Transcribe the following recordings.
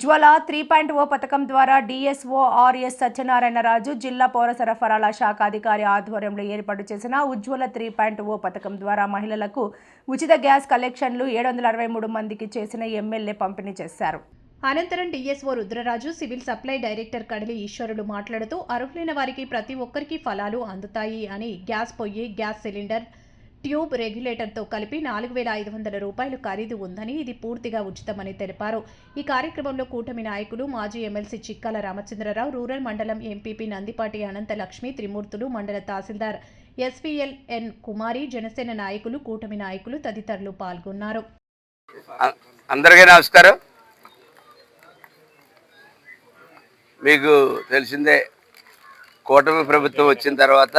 ఉజ్వల 3.0 పథకం ద్వారా DSO RS Satyanarayanaraju జిల్లా పౌర సరఫరాల శాఖ అధికారి ఆధ్వర్యంలో ఏర్పాటు చేసిన ఉజ్వల 3.0 పథకం ద్వారా మహిళలకు ఉచిత గ్యాస్ కలెక్షన్లు 763 మందికి చేసిన ఎమ్మెల్యే పంపిణీ చేశారు. అనంతరం DSO Rudraraju, civil supply director Kadili Eswarulu మాట్లాడుతూ అర్హులైన వారికి ప్రతి ఒక్కరికి ఫలాలు అందుతాయి అని గ్యాస్ పొయ్యి, గ్యాస్ సిలిండర్, ట్యూబ్ రెగ్యులేటర్తో కలిపి 4,500 రూపాయలు ఖరీదు ఉందని, ఇది పూర్తిగా ఉచితమని తెలిపారు. ఈ కార్యక్రమంలో కూటమి నాయకులు, మాజీ ఎమ్మెల్సీ చిక్కాల రామచంద్రరావు, రూరల్ మండలం ఎంపీపీ నందిపాటి అనంతలక్ష్మి, త్రిమూర్తులు, మండల తహసీల్దార్ ఎస్వీఎల్ఎన్ కుమారి, జనసేన నాయకులు, కూటమి నాయకులు తదితరులు పాల్గొన్నారు. అందరికీ నమస్కారం. మీకు తెలిసిందే, కూటమి ప్రభుత్వం వచ్చిన తర్వాత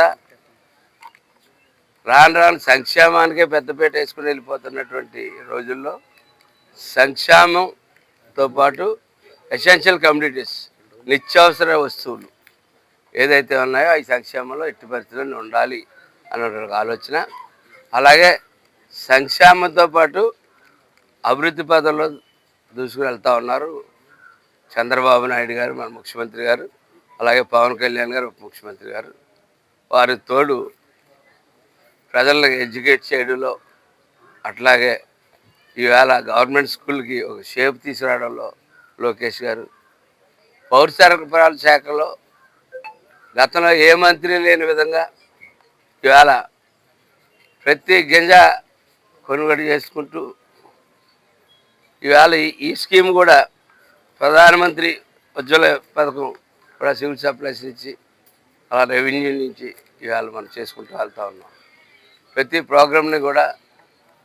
రాను రాను సంక్షేమానికే పెద్దపీట వేసుకుని వెళ్ళిపోతున్నటువంటి రోజుల్లో సంక్షేమంతో పాటు ఎసెన్షియల్ కమ్యూనిటీస్, నిత్యావసర వస్తువులు ఏదైతే ఉన్నాయో ఈ సంక్షేమంలో ఎట్టి పరిస్థితుల్లో ఉండాలి అన్నటువంటి ఆలోచన. అలాగే సంక్షేమంతో పాటు అభివృద్ధి పదంలో దూసుకుని వెళ్తూ ఉన్నారు చంద్రబాబు నాయుడు గారు, మన ముఖ్యమంత్రి గారు, అలాగే పవన్ కళ్యాణ్ గారు, ఉప ముఖ్యమంత్రి గారు. వారి తోడు ప్రజలను ఎడ్యుకేట్ చేయడంలో, అట్లాగే ఈవేళ గవర్నమెంట్ స్కూల్కి ఒక షేప్ తీసుకురావడంలో లోకేష్ గారు, పౌర సరఫరాల శాఖలో గతంలో ఏ మంత్రి లేని విధంగా ఈవేళ ప్రతి గింజ కొనుగోలు చేసుకుంటూ ఈవేళ ఈ స్కీమ్ కూడా ప్రధానమంత్రి ఉజ్వల పథకం కూడా సివిల్ సప్లైస్ నుంచి, అలా రెవెన్యూ నుంచి ఇవాళ మనం చేసుకుంటూ వెళ్తూ ఉన్నాం. ప్రతి ప్రోగ్రామ్ని కూడా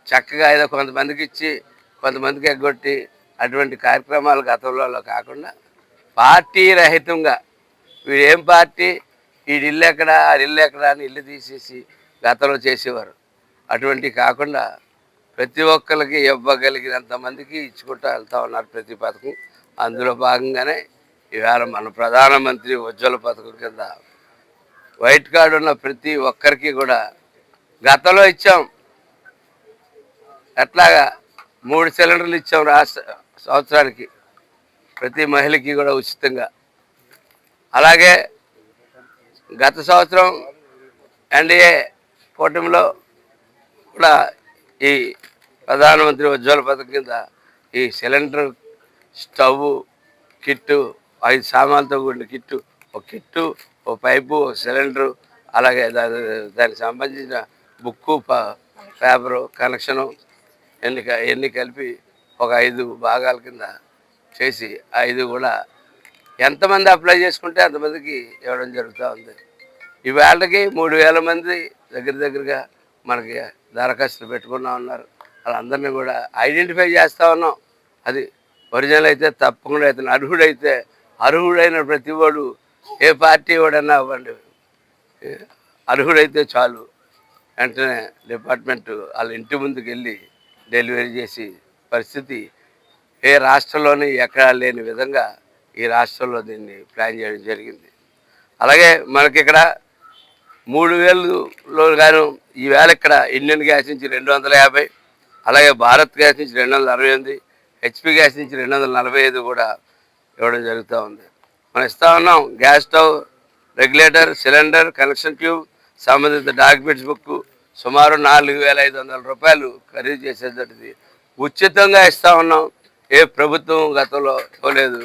చక్కగా ఏదో కొంతమందికి ఇచ్చి కొంతమందికి ఎగ్గొట్టి అటువంటి కార్యక్రమాలు గతంలో కాకుండా పార్టీ రహితంగా వీడు ఏం పార్టీ, వీడి ఇల్లు ఎక్కడ, ఆ ఇల్లు ఎక్కడ అని ఇల్లు తీసేసి గతంలో చేసేవారు. అటువంటి కాకుండా ప్రతి ఒక్కరికి ఇవ్వగలిగినంత మందికి ఇచ్చుకుంటూ వెళ్తూ ఉన్నారు ప్రతి పథకం. అందులో భాగంగానే ఇవాళ మన ప్రధానమంత్రి ఉజ్వల పథకం కింద వైట్ కార్డు ఉన్న ప్రతి ఒక్కరికి కూడా గతంలో ఇచ్చాం. ఎట్లాగా 3 సిలిండర్లు ఇచ్చాం సంవత్సరానికి ప్రతి మహిళకి కూడా ఉచితంగా. అలాగే గత సంవత్సరం ఎన్డీఏ కూటమిలో కూడా ఈ ప్రధానమంత్రి ఉజ్వల పథకం కింద ఈ సిలిండర్, స్టవ్ కిట్టు, 5 సామాన్లతో కూడిన కిట్టు, ఒక కిట్టు, ఒక పైపు, ఒక సిలిండరు, అలాగే దానికి సంబంధించిన బుక్కు, పేపరు, కనెక్షను ఎన్ని కలిపి ఒక 5 భాగాల కింద చేసి 5 కూడా ఎంతమంది అప్లై చేసుకుంటే అంతమందికి ఇవ్వడం జరుగుతూ ఉంది. ఈవేళకి 3,000 మంది దగ్గరగా మనకి దరఖాస్తులు పెట్టుకున్నా ఉన్నారు. వాళ్ళందరినీ కూడా ఐడెంటిఫై చేస్తూ ఉన్నాం. అది ఒరిజినల్ అయితే తప్పకుండా అయితే అర్హుడైన ప్రతి వాడు, ఏ పార్టీ వాడన్నా అవ్వండి, అర్హుడైతే చాలు వెంటనే డిపార్ట్మెంట్ వాళ్ళ ఇంటి ముందుకు వెళ్ళి డెలివరీ చేసి పరిస్థితి ఏ రాష్ట్రంలోని ఎక్కడా లేని విధంగా ఈ రాష్ట్రంలో దీన్ని ప్లాన్ చేయడం జరిగింది. అలాగే మనకి ఇక్కడ 3,000లో గాను ఈవేళ ఇక్కడ ఇండియన్ గ్యాస్ నుంచి 250, అలాగే భారత్ గ్యాస్ నుంచి 268, హెచ్పి గ్యాస్ నుంచి 245 కూడా ఇవ్వడం జరుగుతూ ఉంది. మనం ఇస్తూ ఉన్నాం. Gas stove, regulator, cylinder, connection tube, సంబంధిత డాక్యుమెంట్స్ బుక్ సుమారు 4,500 రూపాయలు ఖరీదు చేసేటది ఉచితంగా ఇస్తూ ఉన్నాం. ఏ ప్రభుత్వం గతంలో ఇవ్వలేదు.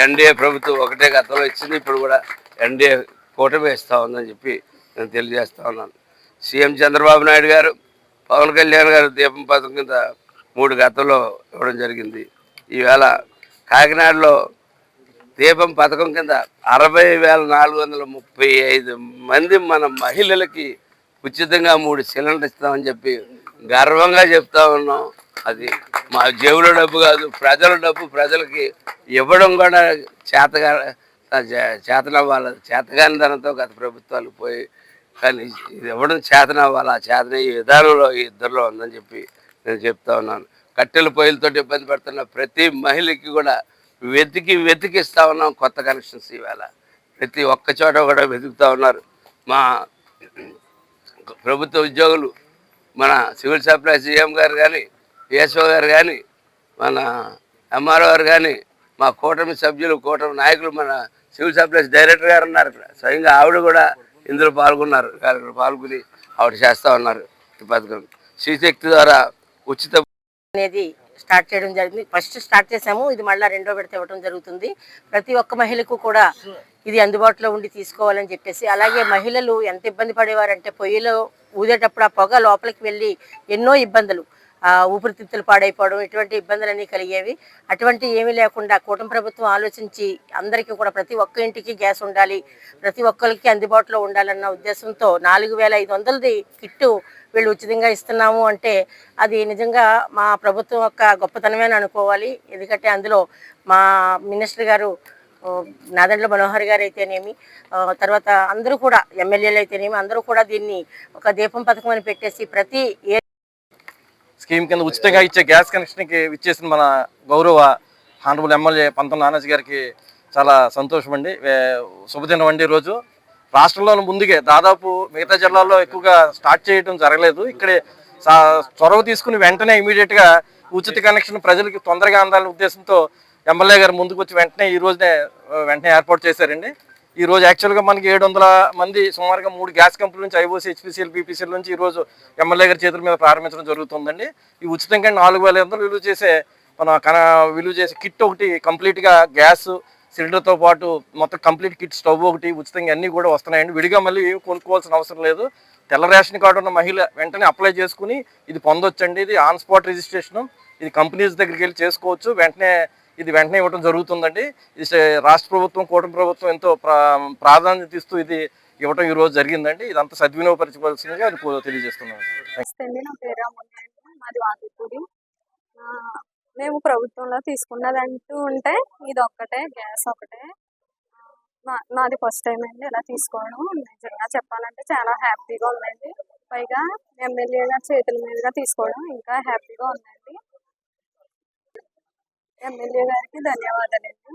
ఎన్డీఏ ప్రభుత్వం ఒకటే గతంలో ఇచ్చింది, ఇప్పుడు కూడా ఎన్డీఏ కూటమి ఇస్తూ ఉందని చెప్పి నేను తెలియజేస్తూ ఉన్నాను. సీఎం చంద్రబాబు నాయుడు గారు, పవన్ కళ్యాణ్ గారు దీపం పథకం కింద 3 గతంలో ఇవ్వడం జరిగింది. ఈవేళ కాకినాడలో దీపం పథకం కింద 60,435 మంది మన మహిళలకి ఉచితంగా 3 సిలిండర్లు ఇస్తామని చెప్పి గర్వంగా చెప్తా ఉన్నాం. అది మా జేబులో డబ్బు కాదు, ప్రజల డబ్బు. ప్రజలకి ఇవ్వడం కూడా చేతనవ్వాలి. చేతగాని ధనంతో గత ప్రభుత్వాలు పోయి, కానీ ఇది ఇవ్వడం చేతనవ్వాలి. ఆ చేతనయ్యే విధానంలో ఈ ఇద్దరిలో ఉందని చెప్పి నేను చెప్తా ఉన్నాను. కట్టెల పొయ్యిలతో ఇబ్బంది పడుతున్న ప్రతి మహిళకి కూడా వెతికిస్తూ ఉన్నాం కొత్త కనెక్షన్స్. ఈవేళ ప్రతి ఒక్క చోట కూడా వెతుకుతూ ఉన్నారు. మా ప్రభుత్వ ఉద్యోగులు, మన సివిల్ సప్లై సీఎం గారు కానీ, పిఎస్ఓ గారు కానీ, మన ఎంఆర్ఓ గారు కానీ, మా కూటమి సభ్యులు, కూటమి నాయకులు, మన సివిల్ సప్లైస్ డైరెక్టర్ గారు ఉన్నారు ఇక్కడ, స్వయంగా ఆవిడ కూడా ఇందులో పాల్గొన్నారు. పాల్గొని ఆవిడ చేస్తూ ఉన్నారు. ఈ పథకం శ్రీశక్తి ద్వారా ఉచిత అనేది స్టార్ట్ చేయడం జరిగింది. ఫస్ట్ స్టార్ట్ చేసాము, ఇది మళ్ళీ రెండో విడత ఇవ్వడం జరుగుతుంది. ప్రతి ఒక్క మహిళకు కూడా ఇది అందుబాటులో ఉండి తీసుకోవాలని చెప్పేసి, అలాగే మహిళలు ఎంత ఇబ్బంది పడేవారంటే పొయ్యిలో ఊదేటప్పుడు ఆ పొగ లోపలికి వెళ్ళి ఎన్నో ఇబ్బందులు, ఊపిరితిత్తులు పాడైపోవడం, ఇటువంటి ఇబ్బందులన్నీ కలిగేవి. అటువంటి ఏమీ లేకుండా కూటమి ప్రభుత్వం ఆలోచించి అందరికీ కూడా ప్రతి ఒక్క ఇంటికి గ్యాస్ ఉండాలి, ప్రతి ఒక్కరికి అందుబాటులో ఉండాలన్న ఉద్దేశంతో 4500ది కిట్టు వీళ్ళు ఉచితంగా ఇస్తున్నాము అంటే అది నిజంగా మా ప్రభుత్వం యొక్క గొప్పతనమేని అనుకోవాలి. ఎందుకంటే అందులో మా మినిస్టర్ గారు నాదెండ్ల మనోహర్ గారు అయితేనేమి, తర్వాత అందరూ కూడా ఎమ్మెల్యేలు అయితేనేమి అందరూ కూడా దీన్ని ఒక దీపం పథకం అని పెట్టేసి ప్రతి స్కీమ్ కింద ఉచితంగా ఇచ్చే గ్యాస్ కనెక్షన్కి ఇచ్చేసిన మన గౌరవ హానరబుల్ ఎమ్మెల్యే పంతం నానాజీ గారికి చాలా సంతోషం అండి. శుభదినం అండి. రోజు రాష్ట్రంలో ముందుగా దాదాపు మిగతా జిల్లాల్లో ఎక్కువగా స్టార్ట్ చేయడం జరగలేదు. ఇక్కడే చొరవ తీసుకుని వెంటనే ఇమీడియట్గా ఉచిత కనెక్షన్ ప్రజలకి తొందరగా అందాలనే ఉద్దేశంతో ఎమ్మెల్యే గారు ముందుకు వచ్చి వెంటనే ఏర్పాటు చేశారండి. ఈ రోజు యాక్చువల్గా మనకి 700 మంది సుమారుగా 3 గ్యాస్ కంపెనీల నుంచి ఐఓసీ, హెచ్పిసిఎల్, బీపీసీఎల్ నుంచి ఈరోజు ఎమ్మెల్యే గారి చేతుల మీద ప్రారంభించడం జరుగుతుందండి. ఈ ఉచితంగా 4500 విలువ చేసే కిట్ ఒకటి కంప్లీట్గా గ్యాస్ సిలిండర్తో పాటు మొత్తం కంప్లీట్ కిట్ స్టవ్ ఒకటి ఉచితంగా అన్నీ కూడా వస్తున్నాయండి. విడిగా మళ్ళీ ఏమి కొనుక్కోవాల్సిన అవసరం లేదు. తెల్ల రేషన్ కార్డు ఉన్న మహిళ వెంటనే అప్లై చేసుకుని ఇది పొందొచ్చండి. ఇది ఆన్ స్పాట్ రిజిస్ట్రేషన్, ఇది కంపెనీస్ దగ్గరికి వెళ్ళి చేసుకోవచ్చు. వెంటనే ఇవ్వడం జరుగుతుందండి. ఇది రాష్ట్ర ప్రభుత్వం, కూటమి ప్రభుత్వం ఎంతో ప్రాధాన్యత ఇస్తూ ఇది ఇవ్వడం ఈ రోజు జరిగిందండి. ఇదంతా సద్వినియోగపరచుకోవాల్సిందిగా అది తెలియజేస్తున్నాను. మేము ప్రభుత్వంలో తీసుకున్నదంటూ ఉంటే ఇది ఒక్కటే, గ్యాస్ ఒకటే. నాది ఫస్ట్ టైం అండి ఇలా తీసుకోవడం. నిజంగా చెప్పాలంటే చాలా హ్యాపీగా ఉందండి. పైగా ఎమ్మెల్యే గారి చేతుల మీదుగా తీసుకోవడం ఇంకా హ్యాపీగా ఉందండి. ఎమ్మెల్యే గారికి ధన్యవాదాలండి.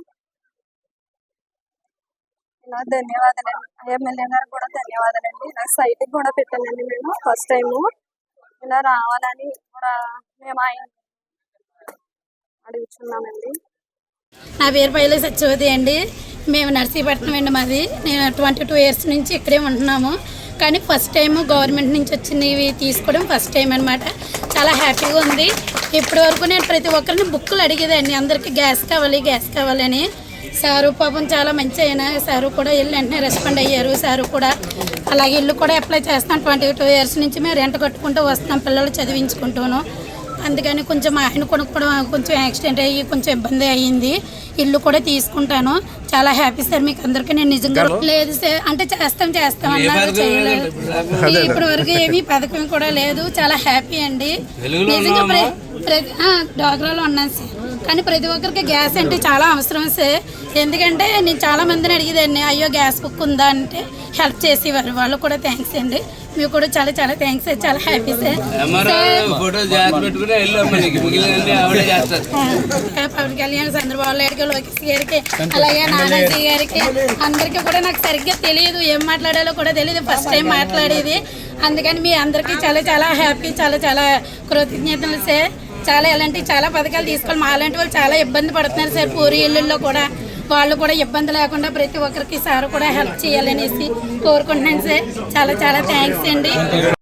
ఎమ్మెల్యే గారికి కూడా ధన్యవాదాలండి. ఇలా సైట్కి కూడా పెట్టానండి మేము ఫస్ట్ టైము. ఇలా రావాలని కూడా మేము ఆయన అడుగుతున్నామండి. నా పేరు పైల సత్యవతి అండి. మేము నర్సీపట్నం అండి మాది. నేను 22 ఇయర్స్ నుంచి ఇక్కడే ఉంటున్నాము. కానీ ఫస్ట్ టైం గవర్నమెంట్ నుంచి వచ్చినవి తీసుకోవడం ఫస్ట్ టైం అనమాట. చాలా హ్యాపీగా ఉంది. ఇప్పటి వరకు నేను ప్రతి ఒక్కరిని బుక్కులు అడిగేదాన్ని, అందరికీ గ్యాస్ కావాలని. సారు పాపం చాలా మంచి అయినా సారు కూడా వెళ్ళి వెంటనే రెస్పాండ్ అయ్యారు. సారు కూడా అలాగే ఇల్లు కూడా అప్లై చేస్తాం. 22 ఇయర్స్ నుంచి మేము రెంట్ కట్టుకుంటూ వస్తాం, పిల్లలు చదివించుకుంటాను. అందుకని కొంచెం ఆయన కొనుక్కోవడం కొంచెం యాక్సిడెంట్ అయ్యి కొంచెం ఇబ్బంది అయ్యింది. ఇల్లు కూడా తీసుకుంటాను. చాలా హ్యాపీ సార్. మీకు అందరికీ నేను నిజంగా లేదు సార్ అంటే చేస్తాం అన్నారు, చేయలేదు. ఇప్పటి వరకు ఏమీ పథకం కూడా లేదు. చాలా హ్యాపీ అండి నిజంగా. డ్వాక్రాలో ఉన్నాను సార్. కానీ ప్రతి ఒక్కరికి గ్యాస్ అంటే చాలా అవసరం సార్. ఎందుకంటే నేను చాలా మందిని అడిగేదాన్ని, అయ్యో గ్యాస్ బుక్ ఉందా అంటే హెల్ప్ చేసేవారు. వాళ్ళు కూడా థ్యాంక్స్ అండి. మీకు కూడా చాలా థ్యాంక్స్ సార్. చాలా హ్యాపీ సార్. పవన్ కళ్యాణ్, చంద్రబాబు నాయుడు, లోకేష్ గారికి, అలాగే నానాజీ గారికి అందరికీ కూడా నాకు సరిగ్గా తెలియదు, ఏం మాట్లాడాలో కూడా తెలియదు. ఫస్ట్ టైం మాట్లాడేది. అందుకని మీ అందరికీ చాలా హ్యాపీ, చాలా కృతజ్ఞతలు సార్. చాలా పథకాలు తీసుకోవాలి. మా అలాంటి వాళ్ళు చాలా ఇబ్బంది పడుతున్నారు సార్. పూరి ఇళ్ళల్లో కూడా వాళ్ళు కూడా ఇబ్బంది లేకుండా ప్రతి ఒక్కరికి సార్ కూడా హెల్ప్ చేయాలనేసి కోరుకుంటున్నాను సార్. చాలా థ్యాంక్స్ అండి.